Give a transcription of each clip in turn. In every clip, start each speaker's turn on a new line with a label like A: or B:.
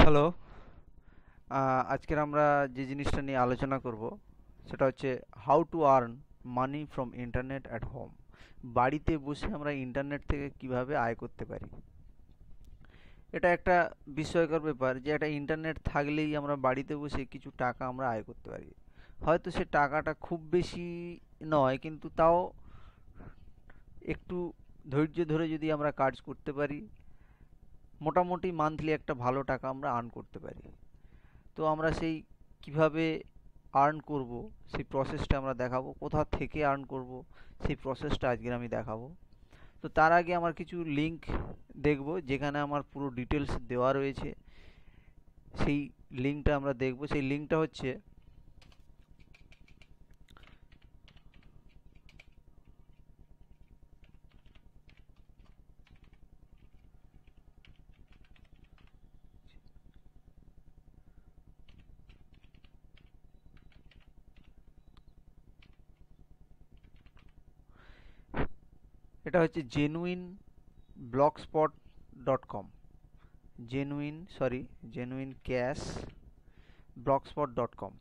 A: Hello. আজকের আমরা যে জিনিসটা নিয়ে আলোচনা করব সেটা হচ্ছে how to earn money from internet at home. বাড়িতে বসে আমরা ইন্টারনেট থেকে কিভাবে আয় করতে পারি। এটা একটা বিস্ময়কর ব্যাপার যে একটা ইন্টারনেট থাকলেই আমরা বাড়িতে বসে কিছু টাকা আমরা আয় করতে পারি। হয়তো সে টাকাটা খুব বেশি নয়, কিন্তু তাও একটু ধৈর্য ধরে যদি আমরা কাজ করতে পারি, মোটামুটি মান্থলি একটা ভালো টাকা আমরা আর্ন করতে পারি। তো আমরা সেই কিভাবে আর্ন করব সেই প্রসেসটা আমরা দেখাবো, কোথা থেকে আর্ন করব সেই প্রসেসটা আজকের আমি দেখাবো। তো তার আগে আমার কিছু লিঙ্ক দেখব যেখানে আমার পুরো ডিটেলস দেওয়া রয়েছে, সেই লিঙ্কটা আমরা দেখব। সেই লিঙ্কটা হচ্ছে এটা হচ্ছে genuine blogspot.com, genuine cash blogspot.com।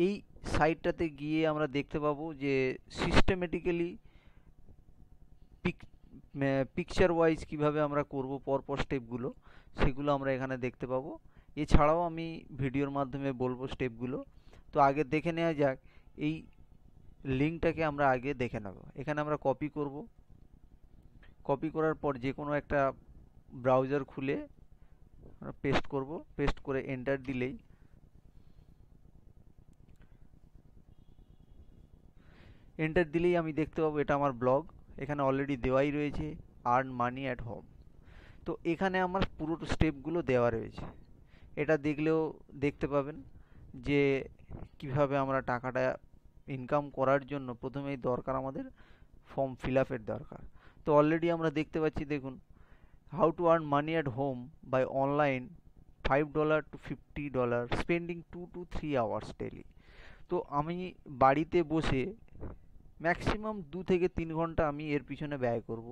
A: এই সাইটটাতে গিয়ে আমরা দেখতে পাবো যে সিস্টেমেটিক্যালি পিকচার ওয়াইজ কীভাবে আমরা করব পরপর স্টেপগুলো, সেগুলো আমরা এখানে দেখতে পাবো। এছাড়াও আমি ভিডিওর মাধ্যমে বলবো স্টেপগুলো। তো আগে দেখে নেওয়া যাক, এই লিঙ্কটাকে আমরা আগে দেখে নেব। এখানে আমরা কপি করব। কপি করার পর যে কোনো একটা ব্রাউজার খুলে পেস্ট করব। পেস্ট করে এন্টার দিলেই আমি দেখতে পাবো এটা আমার ব্লগ। এখানে অলরেডি দেওয়াই রয়েছে আর্ন মানি অ্যাট হোম। তো এখানে আমার পুরো স্টেপগুলো দেওয়া রয়েছে। এটা দেখলেও দেখতে পাবেন যে কিভাবে আমরা টাকাটা ইনকাম করার জন্য প্রথমেই দরকার আমাদের ফর্ম ফিল আপের দরকার। তো অলরেডি আমরা দেখতে পাচ্ছি, দেখুন, how to earn money at home by online $5 to $50 spending 2 to 3 hours daily. তো আমি বাড়িতে বসে ম্যাক্সিমাম 2 থেকে 3 ঘন্টা আমি এর পিছনে ব্যয় করব,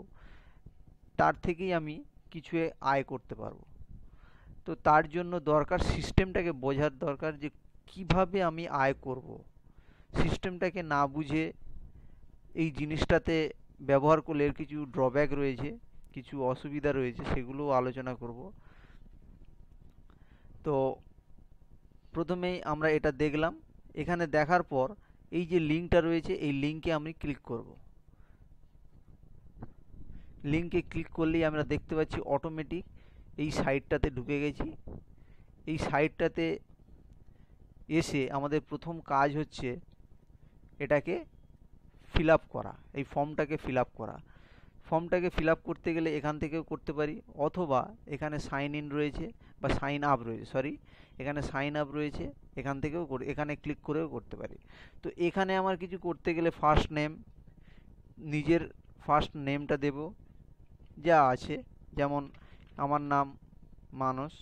A: তার থেকেই আমি কিছু আয় করতে পারবো। তো তার জন্য দরকার সিস্টেমটাকে বোঝার দরকার যে কিভাবে আমি আয় করব। সিস্টেমটাকে না বুঝে এই জিনিসটাতে ব্যবহার করলে এর কিছু ড্রব্যাক রয়েছে, কিছু অসুবিধা রয়েছে, সেগুলোও আলোচনা করব। তো প্রথমেই আমরা এটা দেখলাম। এখানে দেখার পর এই যে লিঙ্কটা রয়েছে এই লিঙ্কে আমি ক্লিক করব। লিঙ্কে ক্লিক করলেই আমরা দেখতে পাচ্ছি অটোমেটিক এই সাইটটাতে ঢুকে গেছি। এই সাইটটাতে এসে আমাদের প্রথম কাজ হচ্ছে এটাকে ফিল আপ করা, এই ফর্মটাকে ফিল আপ করা। ফর্মটাকে ফিল আপ করতে গেলে এখান থেকেও করতে পারি, অথবা এখানে সাইন ইন রয়েছে বা সাইন আপ রয়েছে, এখানে সাইন আপ রয়েছে, এখান থেকেও এখানে ক্লিক করেও করতে পারি। তো এখানে আমার কিছু করতে গেলে ফার্স্ট নেম, নিজের ফার্স্ট নেমটা দেব যা আছে, যেমন আমার নাম মানস,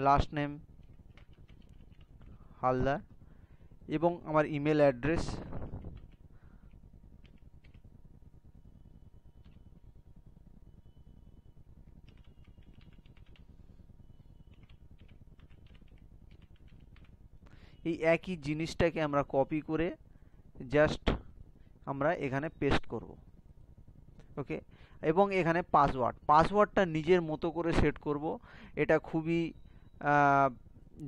A: লাস্ট নেম হালদার, এবং আমার ইমেল অ্যাড্রেস। এই একই জিনিসটাকে আমরা কপি করে জাস্ট আমরা এখানে পেস্ট করব। ওকে। এবং এখানে পাসওয়ার্ডটা নিজের মতো করে সেট করব। এটা খুবই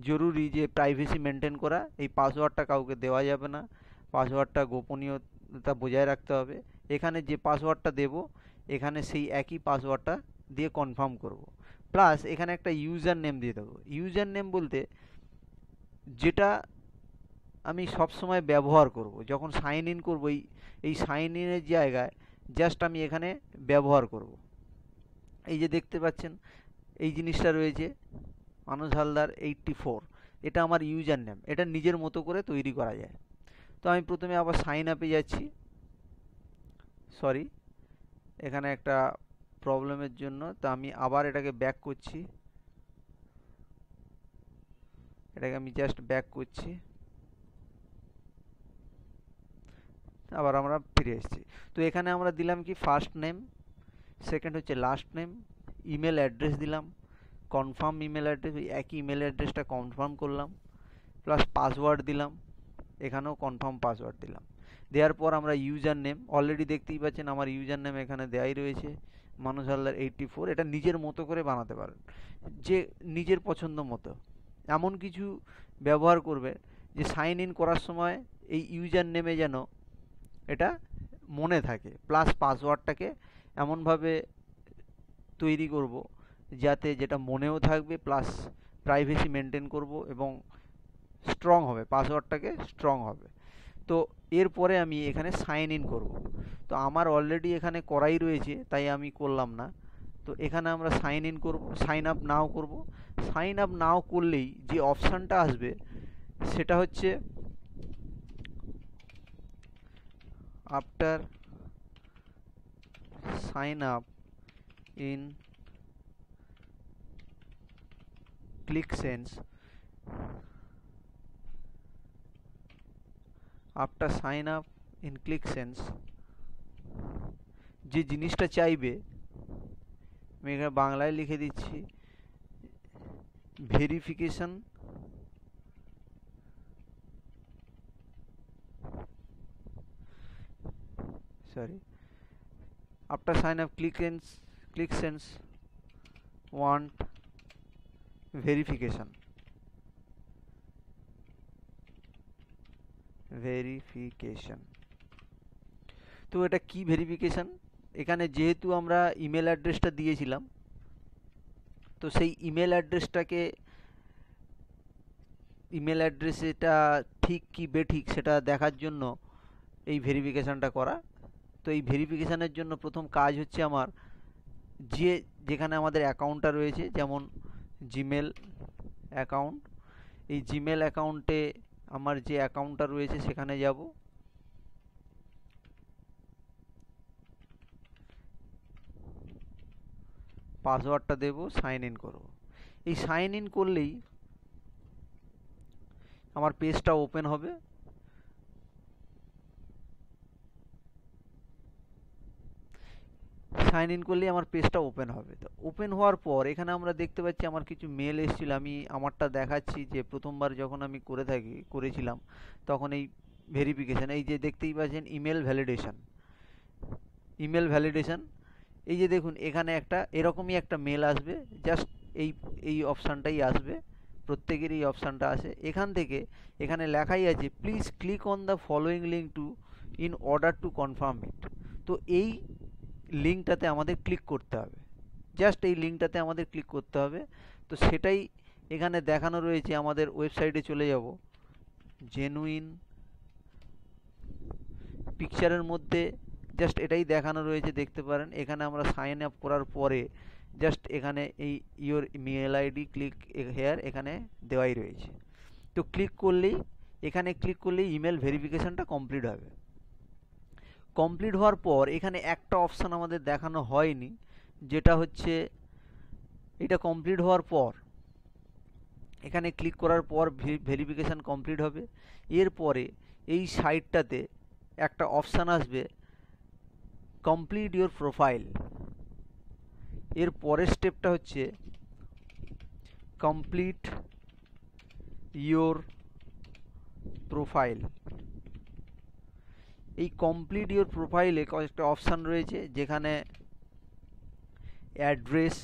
A: জরুরি যে প্রাইভেসি মেনটেন করা। এই পাসওয়ার্ডটা কাউকে দেওয়া যাবে না, পাসওয়ার্ডটা গোপনীয়তা বজায় রাখতে হবে। এখানে যে পাসওয়ার্ডটা দেব, এখানে সেই একই পাসওয়ার্ডটা দিয়ে কনফার্ম করব। প্লাস এখানে একটা ইউজার নেম দিয়ে দেবো। ইউজার নেম বলতে যেটা আমি সব সময় ব্যবহার করব যখন সাইন ইন করব, এই সাইন ইনের জায়গায় জাস্ট আমি এখানে ব্যবহার করব। এই যে দেখতে পাচ্ছেন এই জিনিসটা রয়েছে, মানস হালদার 84, এটা আমার ইউজার নেম। এটা নিজের মতো করে তৈরি করা যায়। তো আমি প্রথমে আবার সাইন আপে যাচ্ছি। এখানে একটা প্রবলেমের জন্য তো আমি আবার এটাকে ব্যাক করছি। এটাকে আমি জাস্ট ব্যাক করছি, আবার আমরা ফিরে এসেছি। তো এখানে আমরা দিলাম কি ফার্স্ট নেম, সেকেন্ড হচ্ছে লাস্ট নেম, ইমেল অ্যাড্রেস দিলাম, কনফার্ম ইমেল অ্যাড্রেস, ওই একই ইমেল অ্যাড্রেসটা কনফার্ম করলাম, প্লাস পাসওয়ার্ড দিলাম, এখানেও কনফার্ম পাসওয়ার্ড দিলাম। দেওয়ার পর আমরা ইউজার নেম, অলরেডি দেখতেই পাচ্ছেন আমার ইউজার নেম এখানে দেওয়াই রয়েছে, মানুষ হালদার 84। এটা নিজের মতো করে বানাতে পারেন, যে নিজের পছন্দ মতো। এমন কিছু ব্যবহার করবে যে সাইন ইন করার সময় এই ইউজার নেমে যেন এটা মনে থাকে, প্লাস পাসওয়ার্ডটাকে এমনভাবে তৈরি করব যাতে যেটা মনেও থাকবে, প্লাস প্রাইভেসি মেনটেন করব এবং স্ট্রং হবে, পাসওয়ার্ডটাকে স্ট্রং হবে। তো এরপরে আমি এখানে সাইন ইন করব। তো আমার অলরেডি এখানে করাই রয়েছে, তাই আমি করলাম না। তো এখানে আমরা সাইন ইন করব, সাইন আপ নাও করব। সাইন আপ নাও করলেই যে অপশানটা আসবে সেটা হচ্ছে after sign up in ClickSense, after sign up in ClickSense যে জিনিসটা চাইবে, আমি এখানে বাংলায় লিখে দিচ্ছি, verification after sign up ClickSense want verification তো এটা কি ভেরিফিকেশন? এখানে যেহেতু আমরা ইমেল অ্যাড্রেসটা দিয়েছিলাম, তো সেই ইমেল অ্যাড্রেসটা ঠিক কি বেঠিক সেটা দেখার জন্য এই ভেরিফিকেশানটা করা। তো এই ভেরিফিকেশানের জন্য প্রথম কাজ হচ্ছে আমার যেখানে আমাদের অ্যাকাউন্টটা রয়েছে, যেমন জিমেল অ্যাকাউন্ট, এই জিমেল অ্যাকাউন্টে আমার যে অ্যাকাউন্টটা রয়েছে সেখানে যাব, পাসওয়ার্ডটা দেব, সাইন ইন করব। এই সাইন ইন করলেই আমার পেজটা ওপেন হবে। সাইন ইন করলেই আমার পেজটা ওপেন হবে। তো ওপেন হওয়ার পর এখানে আমরা দেখতে পাচ্ছি আমার কিছু মেল এসেছিল, আমি আমারটা দেখাচ্ছি যে প্রথমবার যখন আমি করেছিলাম তখন এই ভেরিফিকেশান, এই যে দেখতেই পাচ্ছেন ইমেল ভ্যালিডেশন, এই যে দেখুন এখানে একটা এরকমই একটা মেল আসবে, জাস্ট এই অপশানটাই আসবে, প্রত্যেকেরই এই অপশানটা আসে। এখান থেকে এখানে লেখাই আছে please click on the following link to in order to confirm it. তো এই লিঙ্কটাতে আমাদের ক্লিক করতে হবে, জাস্ট এই লিঙ্কটাতে আমাদের ক্লিক করতে হবে। তো সেটাই এখানে দেখানো রয়েছে, আমাদের ওয়েবসাইটে চলে যাব, জেনুইন পিকচারের মধ্যে জাস্ট এটাই দেখানো রয়েছে, দেখতে পারেন। এখানে আমরা সাইন আপ করার পরে জাস্ট এখানে এই your mail ID click here এখানে দেওয়াই রয়েছে। তো এখানে ক্লিক করলেই ইমেল ভেরিফিকেশানটা কমপ্লিট হবে। কমপ্লিট হওয়ার পর এখানে একটা অপশান আমাদের দেখানো হয়নি, যেটা হচ্ছে এটা কমপ্লিট হওয়ার পর এখানে ক্লিক করার পর ভেরিফিকেশান কমপ্লিট হবে। এরপরে এই সাইটটাতে একটা অপশান আসবে কমপ্লিট ইওর প্রোফাইল। এর পরের স্টেপটা হচ্ছে কমপ্লিট ইওর প্রোফাইল। এই কমপ্লিট ইওর প্রোফাইলে কয়েকটা অপশান রয়েছে, যেখানে অ্যাড্রেস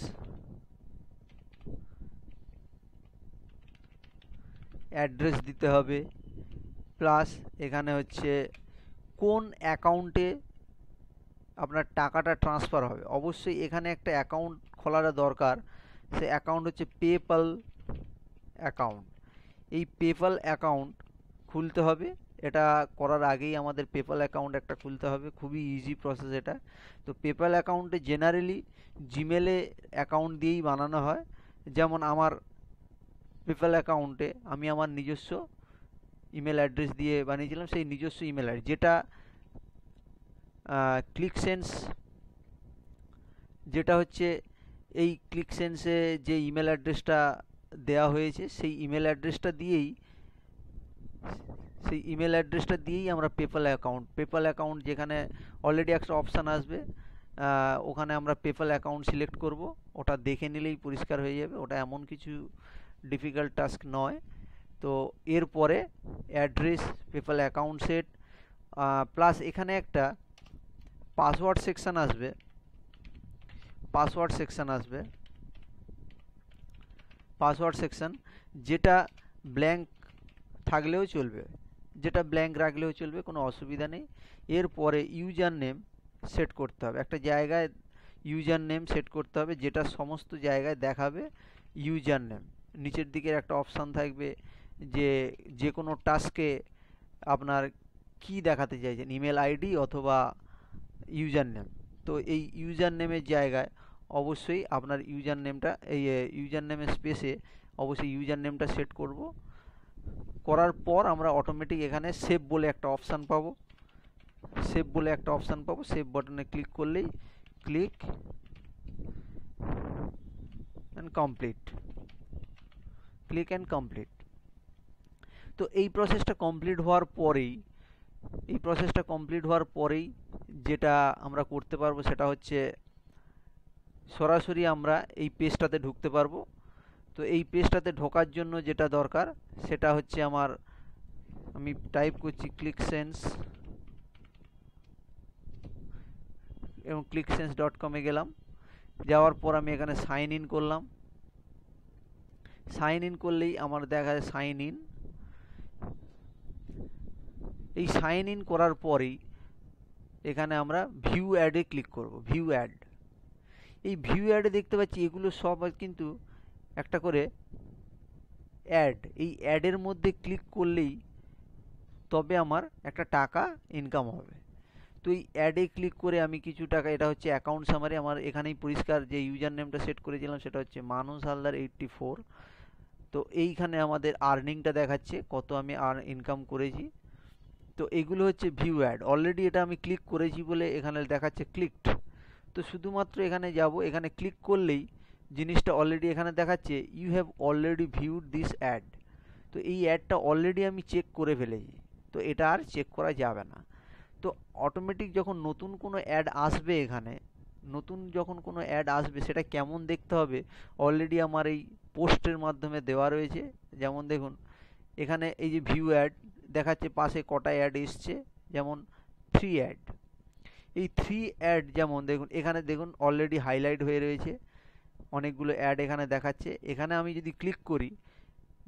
A: দিতে হবে, প্লাস এখানে হচ্ছে কোন অ্যাকাউন্টে আপনার টাকাটা ট্রান্সফার হবে। অবশ্যই এখানে একটা অ্যাকাউন্ট খোলার দরকার, সে অ্যাকাউন্ট হচ্ছে পেপ্যাল অ্যাকাউন্ট। এই পেপ্যাল অ্যাকাউন্ট খুলতে হবে, এটা করার আগেই আমাদের পেপ্যাল অ্যাকাউন্ট একটা খুলতে হবে, খুবই ইজি প্রসেস এটা। তো পেপ্যাল অ্যাকাউন্টে জেনারেলি জিমেলে অ্যাকাউন্ট দিয়েই বানানো হয়, যেমন আমার পেপ্যাল অ্যাকাউন্টে আমি আমার নিজস্ব ইমেল অ্যাড্রেস দিয়ে বানিয়েছিলাম, সেই নিজস্ব ইমেল অ্যাড্রেস যেটা ClickSense, যেটা হচ্ছে এই ClickSense-এ যে ইমেল অ্যাড্রেসটা দেওয়া হয়েছে সেই ইমেল অ্যাড্রেসটা দিয়েই আমরা পেপ্যাল অ্যাকাউন্ট যেখানে অলরেডি একটা অপশান আসবে ওখানে আমরা পেপ্যাল অ্যাকাউন্ট সিলেক্ট করব, ওটা দেখে নিলেই পরিষ্কার হয়ে যাবে, ওটা এমন কিছু ডিফিকাল্ট টাস্ক নয়। তো এরপরে address, PayPal account set, plus এখানে একটা পাসওয়ার্ড সেকশন আসবে, পাসওয়ার্ড সেকশন যেটা ব্ল্যাঙ্ক থাকলেও চলবে, যেটা ব্ল্যাঙ্ক রাখলেও চলবে, কোনো অসুবিধা নেই। এরপরে ইউজার নেম সেট করতে হবে, একটা জায়গায় ইউজার নেম সেট করতে হবে যেটা সমস্ত জায়গায় দেখাবে ইউজার নেম। নিচের দিকের একটা অপশান থাকবে যে যে কোনো টাস্কে আপনার কি দেখাতে চাইছেন, ইমেল আইডি অথবা ইউজার নেম। তো এই ইউজার নেমের জায়গায় অবশ্যই আপনার ইউজার নেমটা, এই ইউজার নেমের স্পেসে অবশ্যই ইউজার নেমটা সেট করব। করার পর আমরা অটোমেটিক এখানে সেভ বলে একটা অপশান পাবো, সেভ বাটনে ক্লিক করলেই ক্লিক অ্যান্ড কমপ্লিট। তো এই প্রসেসটা কমপ্লিট হওয়ার পরেই যেটা আমরা করতে পারবো সেটা হচ্ছে সরাসরি আমরা এই পেজটাতে ঢুকতে পারবো। তো এই পেজটাতে ঢোকার জন্য যেটা দরকার সেটা হচ্ছে আমি টাইপ করছি ক্লিকসেন্স, এবং clicksense.com-এ গেলাম, যাওয়ার পর আমি এখানে সাইন ইন করলাম। সাইন ইন করলেই আমার দেখা যায় সাইন ইন। এই সাইন ইন করার পরেই এখানে আমরা ভিউ অ্যাডে ক্লিক করব। এই ভিউ অ্যাডে দেখতে পাচ্ছি এগুলো সব কিন্তু একটা করে অ্যাড। এই অ্যাডের মধ্যে ক্লিক করলেই তবে আমার একটা টাকা ইনকাম হবে। তো এই অ্যাডে ক্লিক করে আমি কিছু টাকা, এটা হচ্ছে অ্যাকাউন্ট সামারি, আমার এখানেই পরিষ্কার যে ইউজার নেমটা সেট করেছিলাম সেটা হচ্ছে মানুষ হালদার 84। তো এইখানে আমাদের আর্নিংটা দেখাচ্ছে কত আমি ইনকাম করেছি। তো এগুলো হচ্ছে ভিউ অ্যাড, অলরেডি এটা আমি ক্লিক করেছি বলে এখানে দেখাচ্ছে ক্লিকড। তো শুধুমাত্র এখানে যাব, এখানে ক্লিক করলেই জিনিসটা অলরেডি এখানে দেখাচ্ছে you have already viewed this ad. তো এই অ্যাডটা অলরেডি আমি চেক করে ফেলেছি, তো এটা আর চেক করা যাবে না। তো অটোমেটিক যখন নতুন কোনো অ্যাড আসবে, এখানে যখন কোনো অ্যাড আসবে সেটা কেমন দেখতে হবে অলরেডি আমার এই পোস্টের মাধ্যমে দেওয়া রয়েছে। যেমন দেখুন এখানে এই যে ভিউ অ্যাড দেখাচ্ছে, পাশে কটা অ্যাড এসছে, যেমন 3 অ্যাড। এই 3 অ্যাড যেমন দেখুন এখানে দেখুন অলরেডি হাইলাইট হয়ে রয়েছে, অনেকগুলো অ্যাড এখানে দেখাচ্ছে। এখানে আমি যদি ক্লিক করি,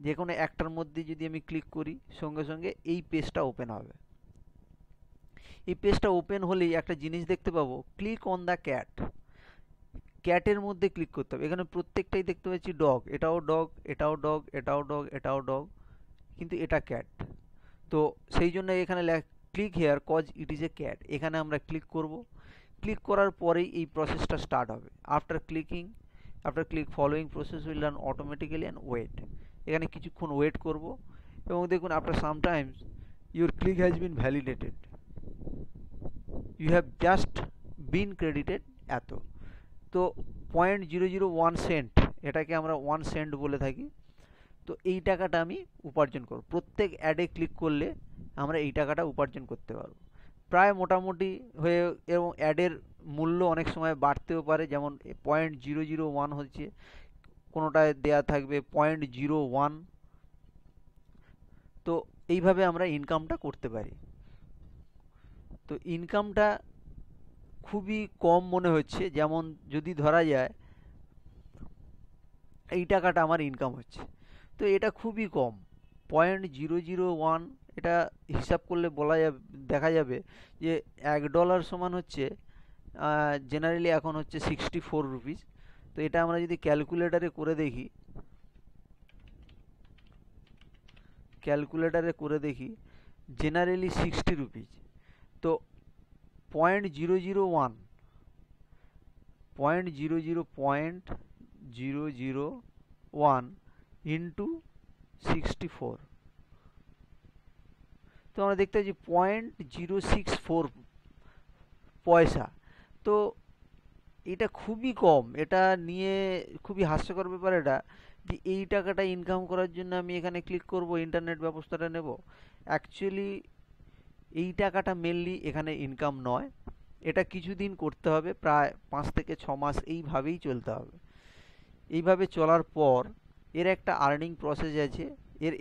A: যে কোনো একটার মধ্যে যদি আমি ক্লিক করি, সঙ্গে সঙ্গে এই পেজটা ওপেন হবে। এই পেজটা ওপেন হলেই একটা জিনিস দেখতে পাবো, ক্লিক অন দ্য ক্যাটের মধ্যে ক্লিক করতে হবে। এখানে প্রত্যেকটাই দেখতে পাচ্ছি ডগ, এটাও ডগ, এটাও ডগ, এটাও ডগ, এটাও ডগ, কিন্তু এটা ক্যাট। তো সেই জন্য এখানে click here cause it is a cat, এখানে আমরা ক্লিক করব। ক্লিক করার পরেই এই প্রসেসটা স্টার্ট হবে। After click following process will run automatically and wait. এখানে কিছুক্ষণ ওয়েট করব, এবং দেখুন after sometimes your click has been validated, you have just been credited এত। তো 0.001 সেন্ট, এটাকে আমরা 1 সেন্ট বলে থাকি। তো এই টাকাটা আমি উপার্জন করব, প্রত্যেক অ্যাডে ক্লিক করলে আমরা এই টাকাটা উপার্জন করতে পারব প্রায় মোটামুটি হয়ে। এবং অ্যাডের মূল্য অনেক সময় বাড়তেও পারে, যেমন 0.001 হচ্ছে, কোনোটায় দেয়া থাকবে 0.01। তো এইভাবে আমরা ইনকামটা করতে পারি। তো ইনকামটা খুবই কম মনে হচ্ছে, যেমন যদি ধরা যায় এই টাকাটা আমার ইনকাম হচ্ছে, তো এটা খুবই কম, 0.001। এটা হিসাব করলে দেখা যাবে যে $1 সমান হচ্ছে জেনারেলি এখন হচ্ছে 64 রুপিস। তো এটা আমরা যদি ক্যালকুলেটারে করে দেখি জেনারেলি 60 রুপিস। তো 0.001 ইন্টু 64, তো আমরা দেখতে পাচ্ছি 0.064 পয়সা। তো এটা খুবই কম, এটা নিয়ে খুবই হাস্যকর ব্যাপার এটা, যে এই টাকাটা ইনকাম করার জন্য আমি এখানে ক্লিক করব, ইন্টারনেট ব্যবস্থাটা নেব। অ্যাকচুয়ালি এই টাকাটা মেনলি এখানে ইনকাম নয়, এটা কিছুদিন করতে হবে, প্রায় 5 থেকে 6 মাস এইভাবেই চলতে হবে। এইভাবে চলার পর এর একটা আর্নিং প্রসেস আছে।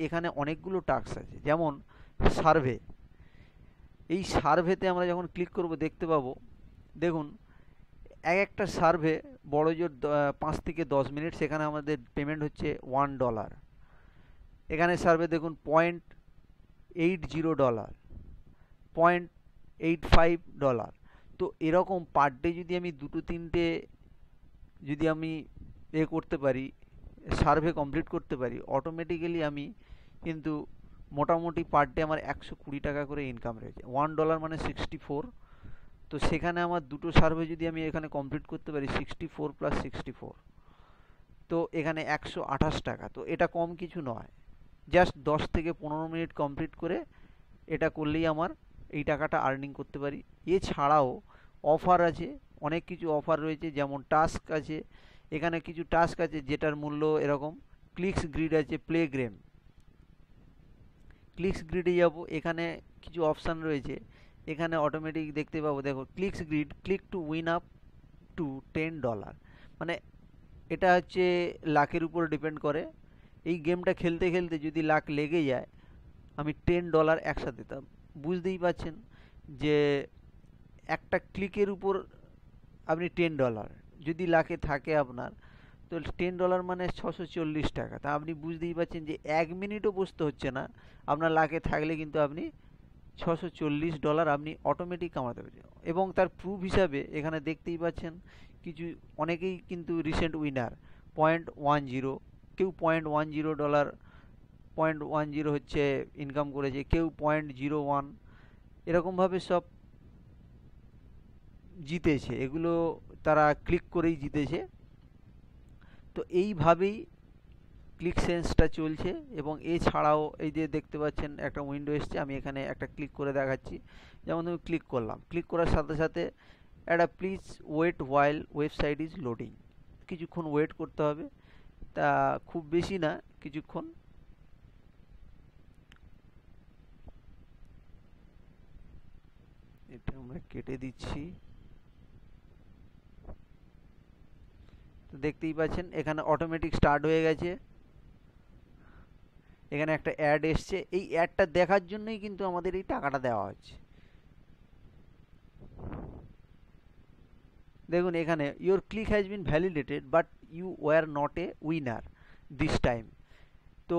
A: এখানে অনেকগুলো টাস্ক আছে, যেমন সার্ভে। এই সার্ভেতে আমরা যখন ক্লিক করব দেখতে পাবো, দেখুন এক একটা সার্ভে বড় জোর 5 থেকে 10 মিনিট, সেখানে আমাদের পেমেন্ট হচ্ছে $1। এখানে সার্ভে দেখুন $0.80, $0.85। তো এরকম পার ডে যদি আমি দুটো তিনটে যদি আমি করতে পারি, সার্ভে কমপ্লিট করতে পারি, অটোমেটিক্যালি আমি কিন্তু মোটামুটি পার ডে আমার 120 টাকা করে ইনকাম রয়েছে। $1 মানে 64। তো সেখানে আমার দুটো সার্ভে যদি আমি এখানে কমপ্লিট করতে পারি, 64 + 64, তো এখানে 128 টাকা। তো এটা কম কিছু নয়। জাস্ট 10 থেকে 15 মিনিট কমপ্লিট করে এটা করলেই আমার এই টাকাটা আর্নিং করতে পারি। এছাড়াও অফার আছে, অনেক কিছু অফার রয়েছে, যেমন টাস্ক আছে। এখানে কিছু টাস্ক আছে যেটার মূল্য এরকম। ক্লিকস গ্রিড আছে, প্লে গেম। ক্লিকস গ্রিডে যাব, এখানে কিছু অপশান রয়েছে। এখানে অটোমেটিক দেখতে পাবো, দেখো clicks grid, click to win up to $10। মানে এটা হচ্ছে লাখের উপর ডিপেন্ড করে। এই গেমটা খেলতে খেলতে যদি লাখ লেগে যায়, আমি $10 একসাথে দিতাম। বুঝতেই পারছেন যে একটা ক্লিকের উপর আপনি $10 যদি লাখে থাকে আপনার, তো $10 মানে 640 টাকা। তা আপনি বুঝতেই পারছেন যে 1 মিনিটও বসতে হচ্ছে না। আপনার লাখে থাকলে কিন্তু আপনি $640 আপনি অটোমেটিক কামাতে পারছেন। এবং তার প্রুফ হিসাবে এখানে দেখতেই পাচ্ছেন কিছু, অনেকেই কিন্তু রিসেন্ট উইনার 0.10, কেউ $0.10, 0.10 হচ্ছে ইনকাম করেছে, কেউ 0.01, এরকমভাবে সব জিতেছে। এগুলো তারা ক্লিক করেই জিতেছে। তো এইভাবেই ক্লিক সেন্সটা চলছে। এবং এছাড়াও এই যে দেখতে পাচ্ছেন একটা উইন্ডো এসছে, আমি এখানে একটা ক্লিক করে দেখাচ্ছি। যেমন আমি ক্লিক করলাম, ক্লিক করার সাথে সাথে একটা please wait while website is loading, কিছুক্ষণ ওয়েট করতে হবে। তা খুব বেশি না, কিছুক্ষণ। এটা আমরা কেটে দিচ্ছি। তো দেখতেই পাচ্ছেন এখানে অটোমেটিক স্টার্ট হয়ে গেছে। এখানে একটা অ্যাড এসছে, এই অ্যাডটা দেখার জন্যই কিন্তু আমাদের এই টাকাটা দেওয়া হচ্ছে। দেখুন এখানে your click has been validated but you were not a winner this time. তো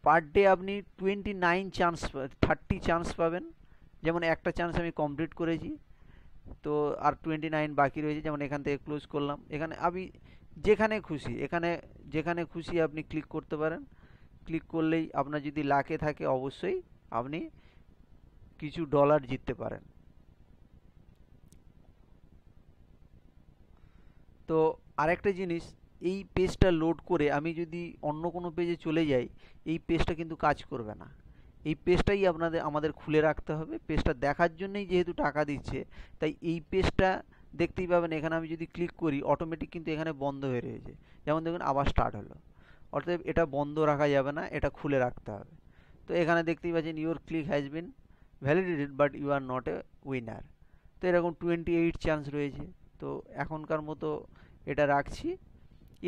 A: পার ডে আপনি 30 চান্স পাবেন। যেমন একটা চান্স আমি কমপ্লিট করেছি, তো আর 29 বাকি রয়েছে। যেমন এখান থেকে ক্লোজ করলাম। এখানে আমি যেখানে খুশি আপনি ক্লিক করতে পারেন। ক্লিক করলেই আপনার যদি লাখে থাকে, অবশ্যই আপনি কিছু ডলার জিততে পারেন। তো আরেকটা জিনিস, এই পেজটা লোড করে আমি যদি অন্য কোনো পেজে চলে যাই, এই পেজটা কিন্তু কাজ করবে না। এই পেজটাই আমাদের খুলে রাখতে হবে। পেজটা দেখার জন্যই যেহেতু টাকা দিচ্ছে, তাই এই পেজটা দেখতেই পাবেন। এখানে আমি যদি ক্লিক করি, অটোমেটিক কিন্তু এখানে বন্ধ হয়ে রয়েছে। যেমন দেখুন আবার স্টার্ট হলো। অর্থাৎ এটা বন্ধ রাখা যাবে না, এটা খুলে রাখতে হবে। তো এখানে দেখতেই পাচ্ছেন your click has been validated but you are not a winner. তো এরকম 28 চান্স রয়েছে। তো এখনকার মতো এটা রাখছি।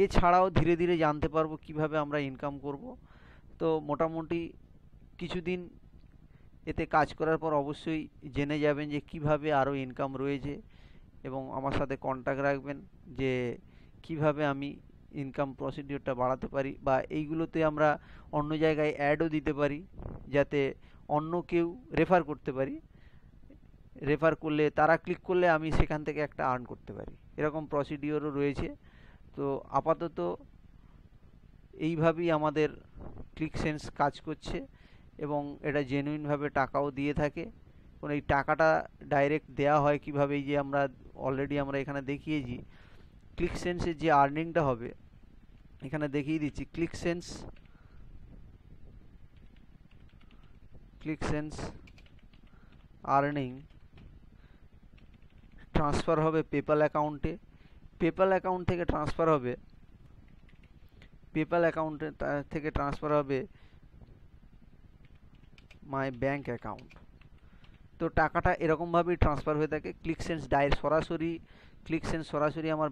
A: এছাড়াও ধীরে ধীরে জানতে পারবো কিভাবে আমরা ইনকাম করব। তো মোটামুটি কিছুদিন এতে কাজ করার পর অবশ্যই জেনে যাবেন যে কিভাবে আরও ইনকাম রয়েছে, এবং আমার সাথে কন্ট্যাক্ট রাখবেন যে কিভাবে আমি ইনকাম প্রসিডিওরটা বাড়াতে পারি, বা এইগুলোতে আমরা অন্য জায়গায় অ্যাডও দিতে পারি, যাতে অন্য কেউ রেফার করতে পারি। রেফার করলে, তারা ক্লিক করলে আমি সেখান থেকে একটা আর্ন করতে পারি। এরকম প্রসিডিওরও রয়েছে। তো আপাতত এইভাবেই আমাদের ক্লিকসেন্স কাজ করছে, এবং এটা জেনুইনভাবে টাকাও দিয়ে থাকে। কারণ এই টাকাটা ডাইরেক্ট দেওয়া হয় কিভাবে, এই যে আমরা অলরেডি আমরা এখানে দেখিয়েছি ক্লিকসেন্সের যে আর্নিংটা হবে, এখানে দেখিয়ে দিচ্ছি। ক্লিকসেন্স আর্নিং ট্রান্সফার হবে পেপ্যাল অ্যাকাউন্টে। পেপ্যাল অ্যাকাউন্ট থেকে ট্রান্সফার হবে মাই ব্যাঙ্ক অ্যাকাউন্ট। তো টাকাটা এরকমভাবেই ট্রান্সফার হয়ে থাকে। ক্লিকসেন্স সরাসরি আমার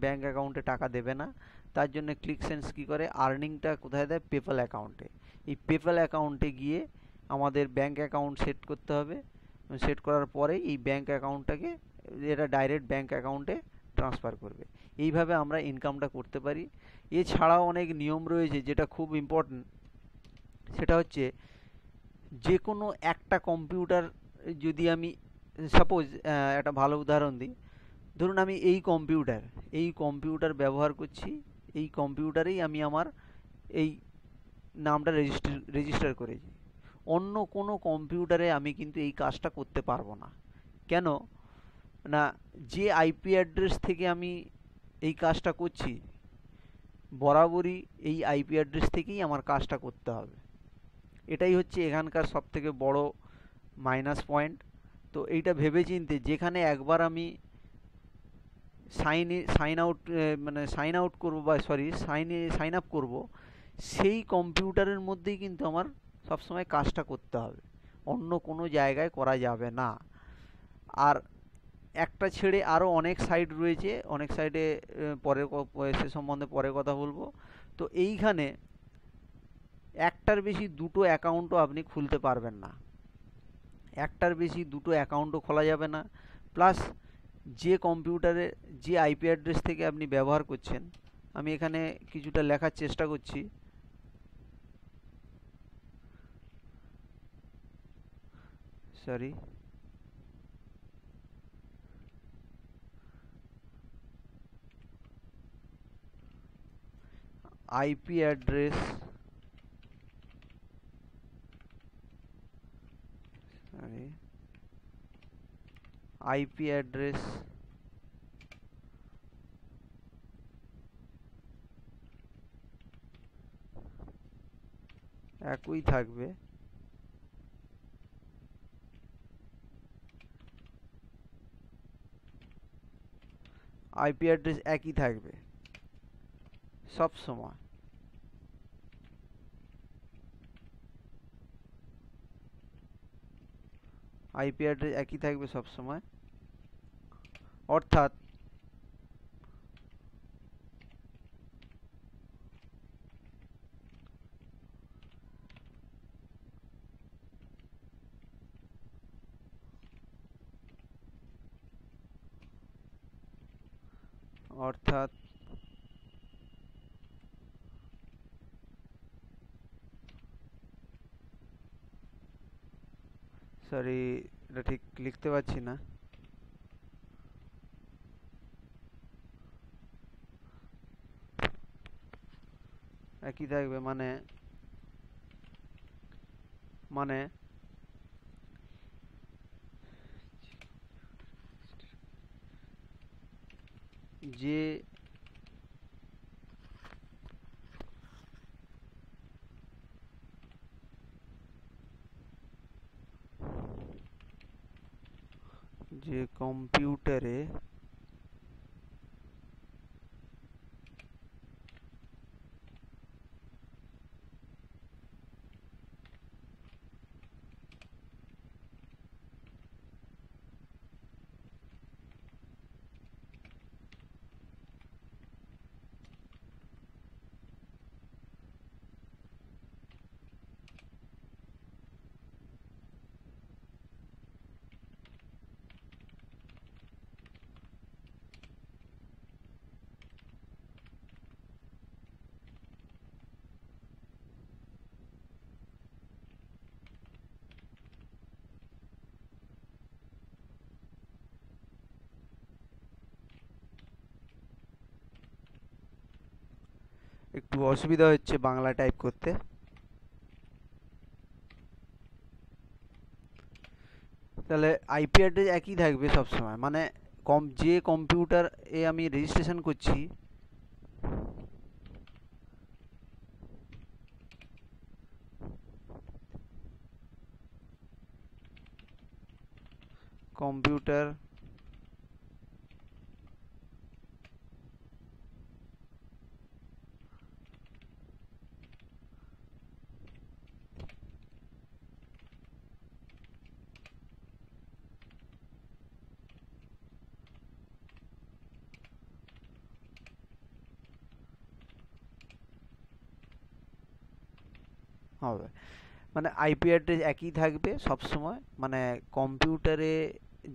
A: ব্যাঙ্ক অ্যাকাউন্টে টাকা দেবে না। তার জন্য ক্লিকসেন্স কী করে, আর্নিংটা কোথায় দেয়, পেপ্যাল অ্যাকাউন্টে। এই পেপ্যাল অ্যাকাউন্টে গিয়ে আমাদের ব্যাঙ্ক অ্যাকাউন্ট সেট করতে হবে। সেট করার পরে এই ব্যাঙ্ক অ্যাকাউন্টটাকে এটা ডাইরেক্ট ব্যাঙ্ক অ্যাকাউন্টে ট্রান্সফার করবে। এইভাবে আমরা ইনকামটা করতে পারি। এছাড়াও অনেক নিয়ম রয়েছে যেটা খুব ইম্পর্টেন্ট। সেটা হচ্ছে যে কোনো একটা কম্পিউটার, যদি আমি সাপোজ একটা ভালো উদাহরণ দিই, ধরুন আমি এই কম্পিউটার ব্যবহার করছি। এই কম্পিউটারেই আমি আমার এই নামটা রেজিস্টার করেছি। অন্য কোনো কম্পিউটারে আমি কিন্তু এই কাজটা করতে পারবো না। কেন না, যে আইপি অ্যাড্রেস থেকে আমি এই কাজটা করছি, বরাবরই এই আইপি অ্যাড্রেস থেকেই আমার কাজটা করতে হবে। এটাই হচ্ছে এখানকার সবথেকে বড় মাইনাস পয়েন্ট। তো এইটা ভেবেচিন্তে, যেখানে একবার আমি সাইন আউট করবো, বা সরি সাইন আপ করবো, সেই কম্পিউটারের মধ্যেই কিন্তু আমার সবসময় কাজটা করতে হবে, অন্য কোনো জায়গায় করা যাবে না। আর একটা ছেড়ে আরও অনেক সাইট রয়েছে, অনেক সাইটে সে সম্বন্ধে পরে কথা বলবো। তো এইখানে একটার বেশি দুটো অ্যাকাউন্টও আপনি খুলতে পারবেন না, একটার বেশি দুটো অ্যাকাউন্টও খোলা যাবে না। প্লাস যে কম্পিউটারে যে আইপি অ্যাড্রেস থেকে আপনি ব্যবহার করছেন, আমি এখানে কিছুটা লেখার চেষ্টা করছি। Sorry, IP address, IP address একই থাকবে, আইপি অ্যাড্রেস একই থাকবে সব সময়। আইপি অ্যাড্রেস একই থাকবে সব সময়, অর্থাৎ অর্থাৎ সরি, এটা ঠিক লিখতে পারছি না। একই থাকবে মানে মানে যে যে কম্পিউটারে একটু অসুবিধা হচ্ছে বাংলা টাইপ করতে। তাহলে আইপি অ্যাড্রেস একই থাকবে সব সময়, মানে যে কম্পিউটার এ আমি রেজিস্ট্রেশন করছি, কম্পিউটার হবে। মানে আইপি অ্যাড্রেস একই থাকবে সব সময়, মানে কম্পিউটারে,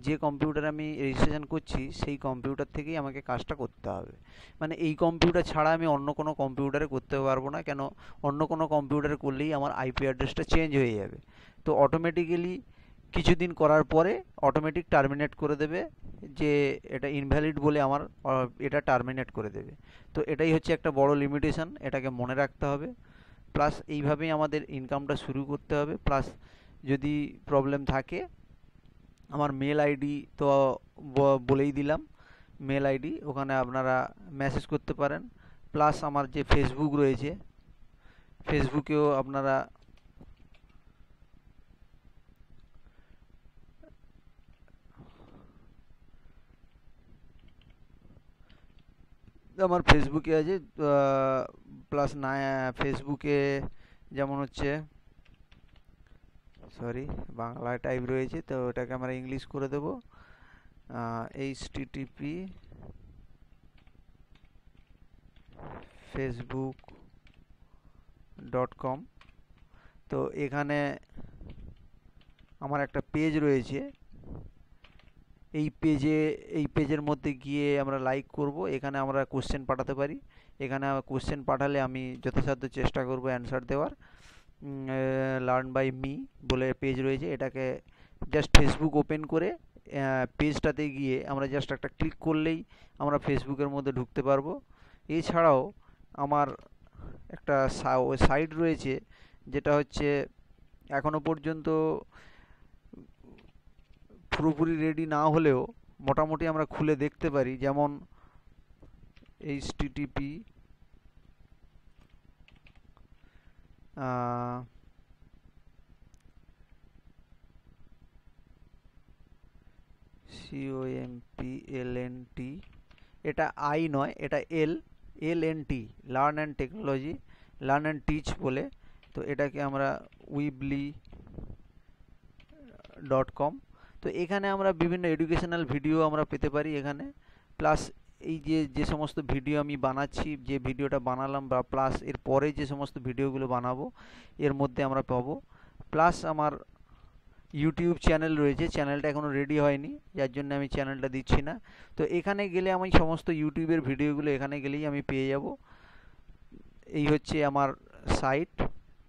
A: যে কম্পিউটারে আমি রেজিস্ট্রেশন করছি সেই কম্পিউটার থেকেই আমাকে কাজটা করতে হবে। মানে এই কম্পিউটার ছাড়া আমি অন্য কোনো কম্পিউটারে করতে পারবো না, কেন অন্য কোনো কম্পিউটারে করলেই আমার আইপি অ্যাড্রেসটা চেঞ্জ হয়ে যাবে। তো অটোমেটিক্যালি কিছুদিন করার পরে অটোমেটিক টার্মিনেট করে দেবে, যে এটা ইনভ্যালিড বলে আমার এটা টার্মিনেট করে দেবে। তো এটাই হচ্ছে একটা বড় লিমিটেশন, এটাকে মনে রাখতে হবে। প্লাস এইভাবেই আমাদের ইনকামটা শুরু করতে হবে। প্লাস যদি প্রবলেম থাকে, আমার মেল আইডি তো বলেই দিলাম, মেল আইডি, ওখানে আপনারা মেসেজ করতে পারেন। প্লাস আমার যে ফেসবুক রয়েছে, ফেসবুকেও আপনারা আমার ফেসবুকে আছে, প্লাস না ফেসবুকে যেমন হচ্ছে, সরি বাংলায় টাইপ রয়েছে তো ওটাকে আমরা ইংলিশ করে দেবো, http facebook.com। তো এখানে আমার একটা পেজ রয়েছে, এই পেজের মধ্যে গিয়ে আমরা লাইক করব, এখানে আমরা কোশ্চেন পাঠাতে পারি। এখানে কোশ্চেন পাঠালে আমি যথাসাধ্য চেষ্টা করব অ্যান্সার দেওয়ার। লার্ন বাই মি বলে পেজ রয়েছে, এটাকে জাস্ট ফেসবুক ওপেন করে পেজটাতে গিয়ে আমরা জাস্ট একটা ক্লিক করলেই আমরা ফেসবুকের মধ্যে ঢুকতে পারবো। এছাড়াও আমার একটা সাইট রয়েছে, যেটা হচ্ছে এখনো পর্যন্ত পুরোপুরি রেডি না হলেও মোটামুটি আমরা খুলে দেখতে পারি। যেমন http COMPLNT, এটা আই নয়, এটা LNT, learn and technology, learn and teach বলে। তো এটাকে আমরা weebly.com। তো এখানে আমরা বিভিন্ন এডুকেশনাল ভিডিও আমরা পেতে পারি এখানে। প্লাস এই যে সমস্ত ভিডিও আমি বানাচ্ছি, যে ভিডিওটা বানালাম বা প্লাস এর পরে যে সমস্ত ভিডিওগুলো বানাবো এর মধ্যে আমরা পাবো। প্লাস আমার ইউটিউব চ্যানেল রয়েছে, চ্যানেলটা এখনও রেডি হয়নি যার জন্য আমি চ্যানেলটা দিচ্ছি না। তো এখানে গেলে আমি সমস্ত ইউটিউবের ভিডিওগুলো এখানে গেলেই আমি পেয়ে যাব। এই হচ্ছে আমার সাইট।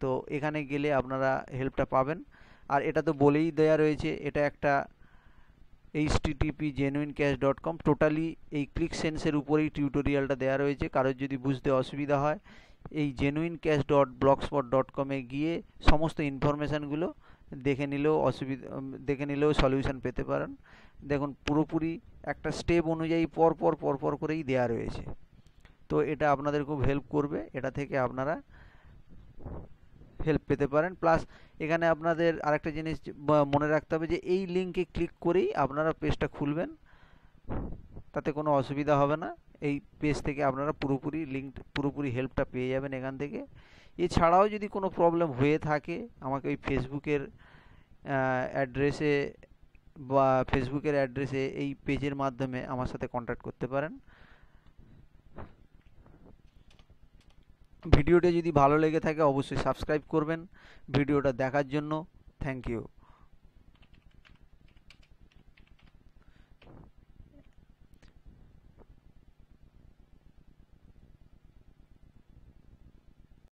A: তো এখানে গেলে আপনারা হেল্পটা পাবেন। আর এটা তো বলেই দেয়া রয়েছে, এটা একটা http genuinecash.com, টোটালি এই ক্লিক সেন্সের উপরেই টিউটোরিয়ালটা দেওয়া রয়েছে। কারোর যদি বুঝতে অসুবিধা হয় এই genuinecash.blogspot.com এ গিয়ে সমস্ত ইনফরমেশানগুলো দেখে নিলেও সলিউশন পেতে পারেন। দেখুন পুরোপুরি একটা স্টেপ অনুযায়ী পর করেই দেয়া রয়েছে। তো এটা আপনাদের খুব হেল্প করবে, এটা থেকে আপনারা হেল্প পেতে পারেন। প্লাস এখানে আপনাদের আরেকটা জিনিস মনে রাখতে হবে, যে এই লিঙ্কে ক্লিক করেই আপনারা পেজটা খুলবেন, তাতে কোনো অসুবিধা হবে না। এই পেজ থেকে আপনারা পুরোপুরি হেল্পটা পেয়ে যাবেন এখান থেকে। এছাড়াও যদি কোনো প্রবলেম হয়ে থাকে আমাকে ওই ফেসবুকের অ্যাড্রেসে এই পেজের মাধ্যমে আমার সাথে কন্ট্যাক্ট করতে পারেন। ভিডিওটা যদি ভালো লেগে থাকে অবশ্যই সাবস্ক্রাইব করবেন। ভিডিওটা দেখার জন্য থ্যাংক ইউ।